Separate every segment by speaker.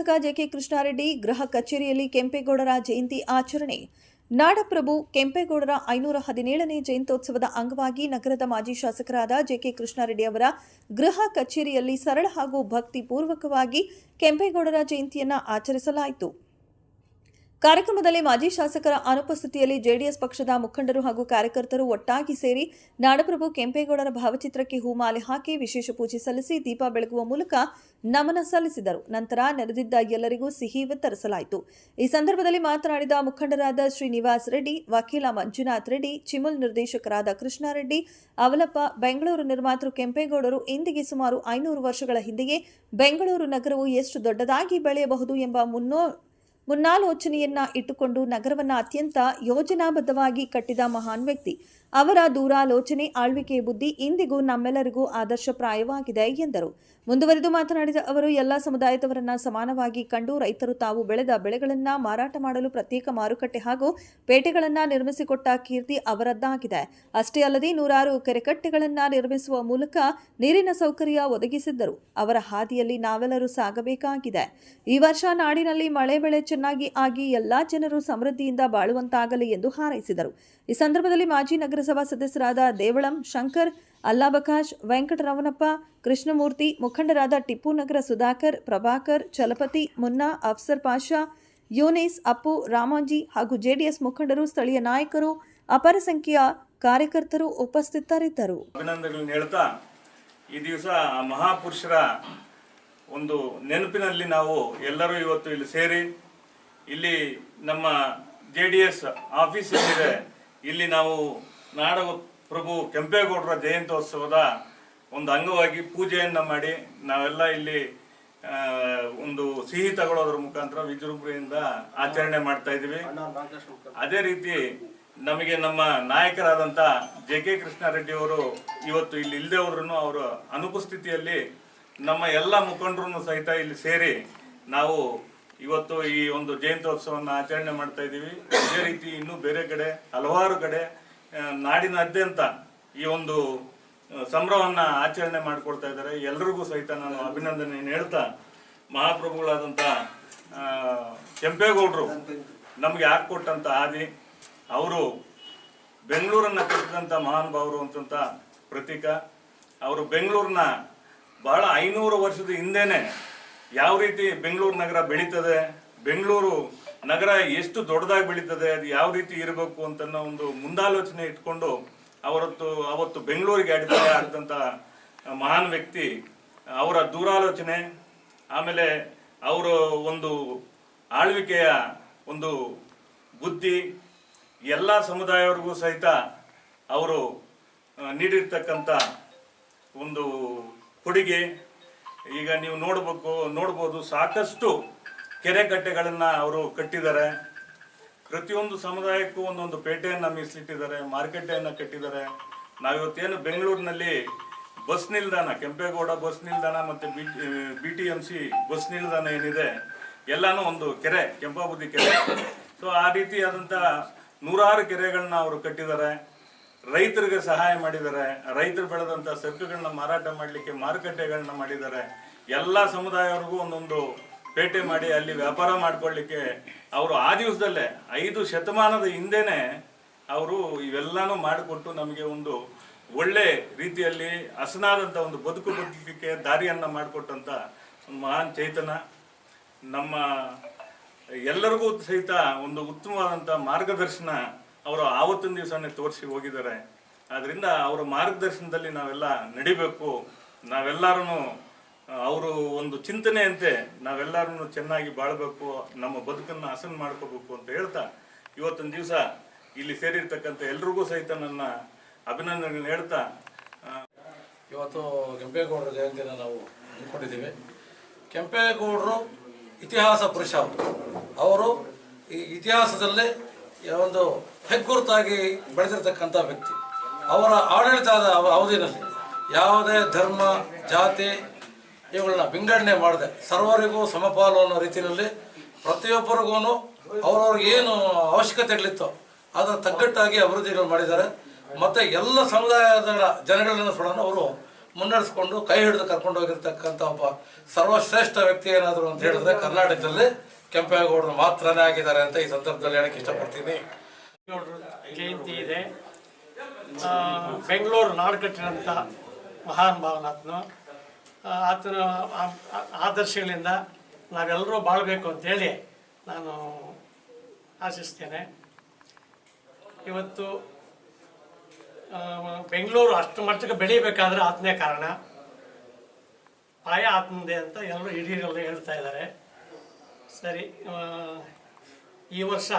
Speaker 1: ಶಾಸಕ ಜೆಕೆ ಕೃಷ್ಣಾರೆಡ್ಡಿ ಗೃಹ ಕಚೇರಿಯಲ್ಲಿ ಕೆಂಪೇಗೌಡರ ಜಯಂತಿ ಆಚರಣೆ. ನಾಡಪ್ರಭು ಕೆಂಪೇಗೌಡರ 517ನೇ ಜಯಂತ್ಯೋತ್ಸವದ ಅಂಗವಾಗಿ ನಗರದ ಮಾಜಿ ಶಾಸಕರಾದ ಜೆಕೆ ಕೃಷ್ಣಾರೆಡ್ಡಿ ಅವರ ಗೃಹ ಕಚೇರಿಯಲ್ಲಿ ಸರಳ ಹಾಗೂ ಭಕ್ತಿಪೂರ್ವಕವಾಗಿ ಕೆಂಪೇಗೌಡರ ಜಯಂತಿಯನ್ನು ಆಚರಿಸಲಾಯಿತು. ಕಾರ್ಯಕ್ರಮದಲ್ಲಿ ಮಾಜಿ ಶಾಸಕರ ಅನುಪಸ್ಥಿತಿಯಲ್ಲಿ ಜೆಡಿಎಸ್ ಪಕ್ಷದ ಮುಖಂಡರು ಹಾಗೂ ಕಾರ್ಯಕರ್ತರು ಒಟ್ಟಾಗಿ ಸೇರಿ ನಾಡಪ್ರಭು ಕೆಂಪೇಗೌಡರ ಭಾವಚಿತ್ರಕ್ಕೆ ಹೂಮಾಲೆ ಹಾಕಿ ವಿಶೇಷ ಪೂಜೆ ಸಲ್ಲಿಸಿ ದೀಪ ಬೆಳಗುವ ಮೂಲಕ ನಮನ ಸಲ್ಲಿಸಿದರು. ನಂತರ ನೆರೆದಿದ್ದ ಎಲ್ಲರಿಗೂ ಸಿಹಿ ವಿತರಿಸಲಾಯಿತು. ಈ ಸಂದರ್ಭದಲ್ಲಿ ಮಾತನಾಡಿದ ಮುಖಂಡರಾದ ಶ್ರೀನಿವಾಸ್ ರೆಡ್ಡಿ, ವಕೀಲ ಮಂಜುನಾಥ್ ರೆಡ್ಡಿ, ಚಿಮುಲ್ ನಿರ್ದೇಶಕರಾದ ಕೃಷ್ಣಾರೆಡ್ಡಿ, ಅವಲಪ್ಪ, ಬೆಂಗಳೂರು ನಿರ್ಮಾತೃ ಕೆಂಪೇಗೌಡರು ಇಂದಿಗೆ ಸುಮಾರು 500 ವರ್ಷಗಳ ಹಿಂದೆಯೇ ಬೆಂಗಳೂರು ನಗರವು ಎಷ್ಟು ದೊಡ್ಡದಾಗಿ ಬೆಳೆಯಬಹುದು ಎಂಬ ಮುನ್ನಾಲೋಚನೆಯನ್ನ ಇಟ್ಟುಕೊಂಡು ನಗರವನ್ನು ಅತ್ಯಂತ ಯೋಜನಾಬದ್ಧವಾಗಿ ಕಟ್ಟಿದ ಮಹಾನ್ ವ್ಯಕ್ತಿ. ಅವರ ದೂರಾಲೋಚನೆ, ಆಳ್ವಿಕೆಯ ಬುದ್ಧಿ ಇಂದಿಗೂ ನಮ್ಮೆಲ್ಲರಿಗೂ ಆದರ್ಶಪ್ರಾಯವಾಗಿದೆ ಎಂದರು. ಮುಂದುವರೆದು ಮಾತನಾಡಿದ ಅವರು, ಎಲ್ಲ ಸಮುದಾಯದವರನ್ನ ಸಮಾನವಾಗಿ ಕಂಡು ರೈತರು ತಾವು ಬೆಳೆದ ಬೆಳೆಗಳನ್ನ ಮಾರಾಟ ಮಾಡಲು ಪ್ರತ್ಯೇಕ ಮಾರುಕಟ್ಟೆ ಹಾಗೂ ಪೇಟೆಗಳನ್ನ ನಿರ್ಮಿಸಿಕೊಟ್ಟ ಕೀರ್ತಿ ಅವರದ್ದಾಗಿದೆ. ಅಷ್ಟೇ ಅಲ್ಲದೆ 100 ಕೆರೆಕಟ್ಟೆಗಳನ್ನ ನಿರ್ಮಿಸುವ ಮೂಲಕ ನೀರಿನ ಸೌಕರ್ಯ ಒದಗಿಸಿದ್ದರು. ಅವರ ಹಾದಿಯಲ್ಲಿ ನಾವೆಲ್ಲರೂ ಸಾಗಬೇಕಾಗಿದೆ. ಈ ವರ್ಷ ನಾಡಿನಲ್ಲಿ ಮಳೆ ಬೆಳೆ ಚೆನ್ನಾಗಿ ಆಗಿ ಎಲ್ಲಾ ಜನರು ಸಮೃದ್ಧಿಯಿಂದ ಬಾಳುವಂತಾಗಲಿ ಎಂದು ಹಾರೈಸಿದರು. ಈ ಸಂದರ್ಭದಲ್ಲಿ ಮಾಜಿ ನಗರಸಭಾ ಸದಸ್ಯರಾದ ದೇವಳಂ ಶಂಕರ್, ಅಲ್ಲಾಬಕಾಶ್, ವೆಂಕಟರಮಣಪ್ಪ, ಕೃಷ್ಣಮೂರ್ತಿ, ಮುಖಂಡರಾದ ಟಿಪ್ಪು ನಗರ ಸುಧಾಕರ್, ಪ್ರಭಾಕರ್, ಚಲಪತಿ, ಮುನ್ನಾ, ಅಫ್ಸರ್ ಪಾಷಾ, ಯೂನಿಸ್, ಅಪ್ಪು, ರಾಮಾಂಜಿ ಹಾಗೂ ಜೆಡಿಎಸ್ ಮುಖಂಡರು, ಸ್ಥಳೀಯ ನಾಯಕರು, ಅಪಾರ ಸಂಖ್ಯೆಯ ಕಾರ್ಯಕರ್ತರು ಉಪಸ್ಥಿತರಿದ್ದರು.
Speaker 2: ಅಭಿನಂದನೆಗಳನ್ನು ಹೇಳ್ತಾ ಈ ದಿವಸ ಮಹಾಪುರುಷರ ಒಂದು ನೆನಪಿನಲ್ಲಿ ನಾವು ಎಲ್ಲರೂ ಇವತ್ತು ಇಲ್ಲಿ ಸೇರಿ ಇಲ್ಲಿ ನಮ್ಮ JDS ಆಫೀಸ್ ಏನಿದೆ ಇಲ್ಲಿ ನಾವು ನಾಡಪ್ರಭು ಕೆಂಪೇಗೌಡರ ಜಯಂತ್ಯೋತ್ಸವದ ಒಂದು ಅಂಗವಾಗಿ ಪೂಜೆಯನ್ನು ಮಾಡಿ ನಾವೆಲ್ಲ ಇಲ್ಲಿ ಒಂದು ಸಿಹಿ ತಗೊಳ್ಳೋದ್ರ ಮುಖಾಂತರ ವಿಜೃಂಭಣೆಯಿಂದ ಆಚರಣೆ ಮಾಡ್ತಾ ಇದ್ದೀವಿ. ಅದೇ ರೀತಿ ನಮಗೆ ನಮ್ಮ ನಾಯಕರಾದಂಥ ಜೆ.ಕೆ. ಕೃಷ್ಣಾರೆಡ್ಡಿ ಅವರು ಇವತ್ತು ಇಲ್ಲಿ ಇಲ್ಲದೆ ಹೋದ್ರೂ ಅವರ ಅನುಪಸ್ಥಿತಿಯಲ್ಲಿ ನಮ್ಮ ಎಲ್ಲ ಮುಖಂಡರು ಸಹಿತ ಇಲ್ಲಿ ಸೇರಿ ನಾವು ಇವತ್ತು ಈ ಒಂದು ಜಯಂತ್ಯೋತ್ಸವವನ್ನು ಆಚರಣೆ ಮಾಡ್ತಾ ಇದ್ದೀವಿ. ಇದೇ ರೀತಿ ಇನ್ನೂ ಬೇರೆ ಕಡೆ ಹಲವಾರು ಕಡೆ ನಾಡಿನಾದ್ಯಂತ ಈ ಒಂದು ಸಂಭ್ರಮವನ್ನ ಆಚರಣೆ ಮಾಡಿಕೊಳ್ತಾ ಇದ್ದಾರೆ. ಎಲ್ಲರಿಗೂ ಸಹಿತ ನಾನು ಅಭಿನಂದನೆ ಹೇಳ್ತಾ, ಮಹಾಪ್ರಭುಗಳಾದಂಥ ಕೆಂಪೇಗೌಡರು ನಮಗೆ ಹಾಕೊಟ್ಟಂತ ಹಾದಿ, ಅವರು ಬೆಂಗಳೂರನ್ನ ಕಟ್ಟಿದಂಥ ಮಹಾನುಭಾವರು ಅಂತಂತ ಪ್ರತೀಕ. ಅವರು ಬೆಂಗಳೂರನ್ನ ಬಹಳ 500 ವರ್ಷದ ಹಿಂದೆನೆ ಯಾವ ರೀತಿ ಬೆಂಗಳೂರು ನಗರ ಬೆಳೀತದೆ, ಬೆಂಗಳೂರು ನಗರ ಎಷ್ಟು ದೊಡ್ಡದಾಗಿ ಬೆಳೀತದೆ, ಅದು ಯಾವ ರೀತಿ ಇರಬೇಕು ಅಂತ ಒಂದು ಮುಂದಾಲೋಚನೆ ಇಟ್ಕೊಂಡು ಅವತ್ತು ಬೆಂಗಳೂರಿಗೆ ಅಡಿಪಾಯ ಹಾಕಿದಂಥ ಮಹಾನ್ ವ್ಯಕ್ತಿ. ಅವರ ದೂರಾಲೋಚನೆ, ಆಮೇಲೆ ಅವರ ಒಂದು ಆಳ್ವಿಕೆಯ ಒಂದು ಬುದ್ಧಿ, ಎಲ್ಲ ಸಮುದಾಯವರಿಗೂ ಸಹಿತ ಅವರು ನೀಡಿರ್ತಕ್ಕಂಥ ಒಂದು ಕೊಡುಗೆ. ಈಗ ನೀವು ನೋಡ್ಬೋದು ಸಾಕಷ್ಟು ಕೆರೆ ಕಟ್ಟೆಗಳನ್ನು ಅವರು ಕಟ್ಟಿದ್ದಾರೆ. ಪ್ರತಿಯೊಂದು ಸಮುದಾಯಕ್ಕೂ ಒಂದೊಂದು ಪೇಟೆಯನ್ನು ಮೀಸಲಿಟ್ಟಿದ್ದಾರೆ, ಮಾರುಕಟ್ಟೆಯನ್ನು ಕಟ್ಟಿದ್ದಾರೆ. ನಾವಿವತ್ತೇನು ಬೆಂಗಳೂರಿನಲ್ಲಿ ಬಸ್ ನಿಲ್ದಾಣ, ಕೆಂಪೇಗೌಡ ಬಸ್ ನಿಲ್ದಾಣ ಮತ್ತು BTMC ಬಸ್ ನಿಲ್ದಾಣ ಏನಿದೆ ಎಲ್ಲಾನು ಒಂದು ಕೆರೆ, ಕೆಂಪಾಬುದ್ಧಿ ಕೆರೆ. ಸೊ ಆ ರೀತಿಯಾದಂಥ 100 ಕೆರೆಗಳನ್ನ ಅವರು ಕಟ್ಟಿದ್ದಾರೆ. ರೈತರಿಗೆ ಸಹಾಯ ಮಾಡಿದ್ದಾರೆ. ರೈತರು ಬೆಳೆದಂಥ ಸರಕುಗಳನ್ನ ಮಾರಾಟ ಮಾಡಲಿಕ್ಕೆ ಮಾರುಕಟ್ಟೆಗಳನ್ನ ಮಾಡಿದ್ದಾರೆ. ಎಲ್ಲ ಸಮುದಾಯವರಿಗೂ ಒಂದೊಂದು ಪೇಟೆ ಮಾಡಿ ಅಲ್ಲಿ ವ್ಯಾಪಾರ ಮಾಡ್ಕೊಳ್ಳಿಕ್ಕೆ ಅವರು ಆ ದಿವಸದಲ್ಲೇ 5 ಶತಮಾನದ ಹಿಂದೆನೆ ಅವರು ಇವೆಲ್ಲಾನು ಮಾಡಿಕೊಟ್ಟು ನಮಗೆ ಒಂದು ಒಳ್ಳೆ ರೀತಿಯಲ್ಲಿ ಹಸನಾದಂಥ ಒಂದು ಬದುಕಲಿಕ್ಕೆ ದಾರಿಯನ್ನ ಮಾಡಿಕೊಟ್ಟಂತ ಒಂದು ಮಹಾನ್ ಚೈತನ್ಯ. ನಮ್ಮ ಎಲ್ಲರಿಗೂ ಸಹಿತ ಒಂದು ಉತ್ತಮವಾದಂಥ ಮಾರ್ಗದರ್ಶನ ಅವರು ಆವತ್ತಿನ ದಿವಸನೇ ತೋರಿಸಿ ಹೋಗಿದ್ದಾರೆ. ಆದ್ರಿಂದ ಅವರ ಮಾರ್ಗದರ್ಶನದಲ್ಲಿ ನಾವೆಲ್ಲ ನಡಿಬೇಕು. ನಾವೆಲ್ಲರೂ ಅವರು ಒಂದು ಚಿಂತನೆಯಂತೆ ನಾವೆಲ್ಲರೂ ಚೆನ್ನಾಗಿ ಬಾಳಬೇಕು, ನಮ್ಮ ಬದುಕನ್ನು ಹಸನು ಮಾಡ್ಕೋಬೇಕು ಅಂತ ಹೇಳ್ತಾ ಇವತ್ತಿನ ದಿವಸ ಇಲ್ಲಿ ಸೇರಿರ್ತಕ್ಕಂಥ ಎಲ್ರಿಗೂ ಸಹಿತ ನನ್ನ ಅಭಿನಂದನೆಗಳನ್ನ ಹೇಳ್ತಾ,
Speaker 3: ಇವತ್ತು ಕೆಂಪೇಗೌಡರ ಜಯಂತಿಯನ್ನು ನಾವು ಅಂದ್ಕೊಂಡಿದ್ದೀವಿ. ಕೆಂಪೇಗೌಡರು ಇತಿಹಾಸ ಪುರುಷ. ಅವರು ಈ ಇತಿಹಾಸದಲ್ಲೇ ಒಂದು ಹೆಗ್ಗುರುತಾಗಿ ಬೆಳೆದಿರ್ತಕ್ಕಂಥ ವ್ಯಕ್ತಿ. ಅವರ ಆಡಳಿತದ ಅವಧಿಯಲ್ಲಿ ಯಾವುದೇ ಧರ್ಮ, ಜಾತಿ ಇವುಗಳನ್ನ ವಿಂಗಡಣೆ ಮಾಡದೆ ಸರ್ವರಿಗೂ ಸಮಪಾಲು ಅನ್ನೋ ರೀತಿಯಲ್ಲಿ ಪ್ರತಿಯೊಬ್ಬರಿಗೂ ಅವ್ರವ್ರಿಗೆ ಏನು ಅವಶ್ಯಕತೆಗಳಿತ್ತೋ ಅದರ ತಗ್ಗಟ್ಟಾಗಿ ಅಭಿವೃದ್ಧಿಗಳು ಮಾಡಿದ್ದಾರೆ. ಮತ್ತು ಎಲ್ಲ ಸಮುದಾಯದ ಜನಗಳನ್ನು ಕೂಡ ಅವರು ಮುನ್ನಡೆಸ್ಕೊಂಡು ಕೈ ಹಿಡಿದು ಕರ್ಕೊಂಡು ಹೋಗಿರ್ತಕ್ಕಂಥ ಒಬ್ಬ ಸರ್ವಶ್ರೇಷ್ಠ ವ್ಯಕ್ತಿ ಏನಾದರೂ ಅಂತ ಹೇಳಿದ್ರೆ ಕರ್ನಾಟಕದಲ್ಲಿ ಕೆಂಪೇಗೌಡರು ಮಾತ್ರನೇ ಆಗಿದ್ದಾರೆ ಅಂತ ಈ ಸಂದರ್ಭದಲ್ಲಿ ಹೇಳಕ್ಕೆ ಇಷ್ಟಪಡ್ತೀನಿ.
Speaker 4: ಜಯಂತಿ ಇದೆ. ಬೆಂಗಳೂರು ನಾಡು ಕಟ್ಟಿರೋಂಥ ಮಹಾನ್ ಭಾವನಾತ್ನು ಆತನ ಆದರ್ಶಗಳಿಂದ ನಾವೆಲ್ಲರೂ ಬಾಳಬೇಕು ಅಂತೇಳಿ ನಾನು ಆಶಿಸ್ತೇನೆ. ಇವತ್ತು ಬೆಂಗಳೂರು ಅಷ್ಟು ಮಟ್ಟಕ್ಕೆ ಬೆಳೀಬೇಕಾದ್ರೆ ಆತನೇ ಕಾರಣ, ಪಾಯ ಆತನದೇ ಅಂತ ಎಲ್ಲರೂ ಹಿರಿಯರೆಲ್ಲ ಹೇಳ್ತಾ ಇದ್ದಾರೆ. ಸರಿ, ಈ ವರ್ಷ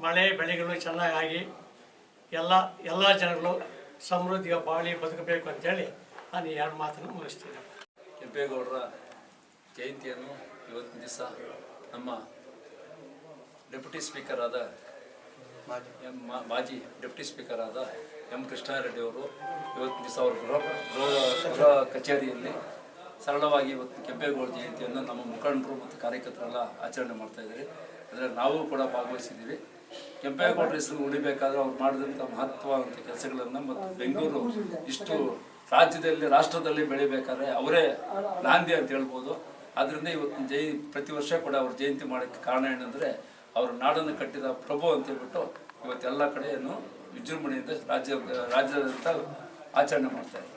Speaker 4: ಮಳೆ ಬೆಳೆಗಳು ಚೆನ್ನಾಗಿ ಎಲ್ಲ ಜನಗಳು ಸಮೃದ್ಧಿಯ ಬಾಳಿ ಬದುಕಬೇಕು ಅಂತೇಳಿ ನಾನು ಈ 2 ಮಾತನ್ನು ಮುಗಿಸ್ತೀನಿ.
Speaker 5: ಕೆಂಪೇಗೌಡರ ಜಯಂತಿಯನ್ನು ಇವತ್ತಿನ ದಿವಸ ನಮ್ಮ ಡೆಪ್ಯೂಟಿ ಸ್ಪೀಕರ್ ಆದ ಮಾಜಿ ಡೆಪ್ಯೂಟಿ ಸ್ಪೀಕರ್ ಆದ ಎಂ ಕೃಷ್ಣಾರೆಡ್ಡಿ ಅವರು ಇವತ್ತಿನ ದಿವಸ ಅವರು ಗೃಹ ಕಚೇರಿಯಲ್ಲಿ ಸರಳವಾಗಿ ಇವತ್ತು ಕೆಂಪೇಗೌಡ ಜಯಂತಿಯನ್ನು ನಮ್ಮ ಮುಖಂಡರು ಮತ್ತು ಕಾರ್ಯಕರ್ತರೆಲ್ಲ ಆಚರಣೆ ಮಾಡ್ತಾಯಿದ್ದಾರೆ. ಅದರಲ್ಲಿ ನಾವು ಕೂಡ ಭಾಗವಹಿಸಿದ್ದೀವಿ. ಕೆಂಪೇಗೌಡರ ಹೆಸರು ಉಳಿಬೇಕಾದ್ರೆ ಅವ್ರು ಮಾಡಿದಂಥ ಮಹತ್ವವಂತ ಕೆಲಸಗಳನ್ನು ಮತ್ತು ಬೆಂಗಳೂರು ಇಷ್ಟು ರಾಜ್ಯದಲ್ಲಿ ರಾಷ್ಟ್ರದಲ್ಲಿ ಬೆಳಿಬೇಕಾದ್ರೆ ಅವರೇ ನಾಂದಿ ಅಂತ ಹೇಳ್ಬೋದು. ಆದ್ದರಿಂದ ಇವತ್ತು ಪ್ರತಿ ವರ್ಷ ಕೂಡ ಅವ್ರ ಜಯಂತಿ ಮಾಡೋಕ್ಕೆ ಕಾರಣ ಏನಂದರೆ ಅವರು ನಾಡನ್ನು ಕಟ್ಟಿದ ಪ್ರಭು ಅಂತ ಹೇಳ್ಬಿಟ್ಟು ಇವತ್ತೆಲ್ಲ ಕಡೆಯನ್ನು ವಿಜೃಂಭಣೆಯಿಂದ ರಾಜ್ಯಾದ್ಯಂತ ಆಚರಣೆ ಮಾಡ್ತಾರೆ.